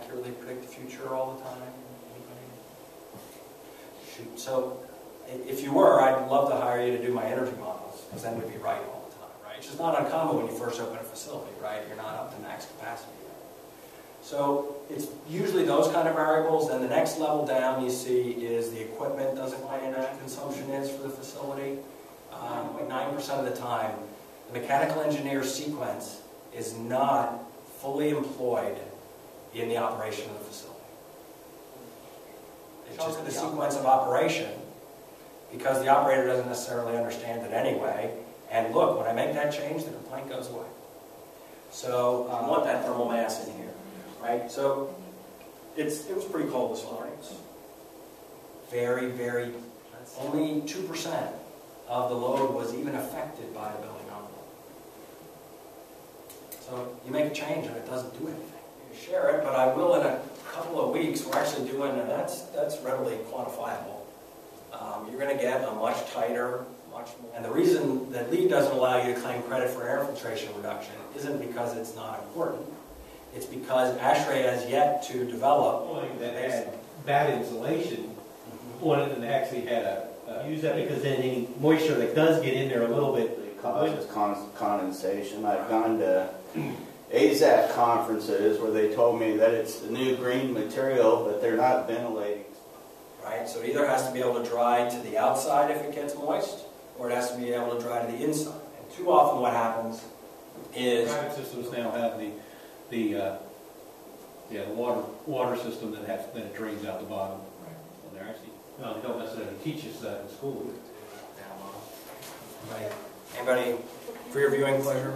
accurately predict the future all the time? Anybody? Shoot. So if you were, I'd love to hire you to do my energy models, because then we'd be right all the time, right? It's just not uncommon when you first open a facility, right? You're not up to max capacity yet. So it's usually those kind of variables. Then the next level down you see is the equipment doesn't what energy consumption is for the facility. Like 9% of the time, the mechanical engineer sequence is not fully employed in the operation of the facility. It's just the sequence of operation, because the operator doesn't necessarily understand it anyway. And look, when I make that change, the complaint goes away. So I want that thermal mass in here, right? So it was pretty cold this morning. very, very, only 2% of the load was even affected by the building envelope. So you make a change and it doesn't do anything. You share it, but I will in a couple of weeks. We're actually doing, and that's readily quantifiable. You're going to get a much tighter, much more. And the reason that LEED doesn't allow you to claim credit for air filtration reduction isn't because it's not important. It's because ASHRAE has yet to develop that had bad insulation on it and actually had a use that, because then any moisture that does get in there a little bit It causes condensation. I've gone to AZAC conferences where they told me that it's the new green material, but they're not ventilating. right? So it either has to be able to dry to the outside if it gets moist, or it has to be able to dry to the inside. And too often what happens is private systems now have the water system that it drains out the bottom. And they're actually, well, they don't necessarily teach us that in school. Right. Anybody, for your viewing pleasure?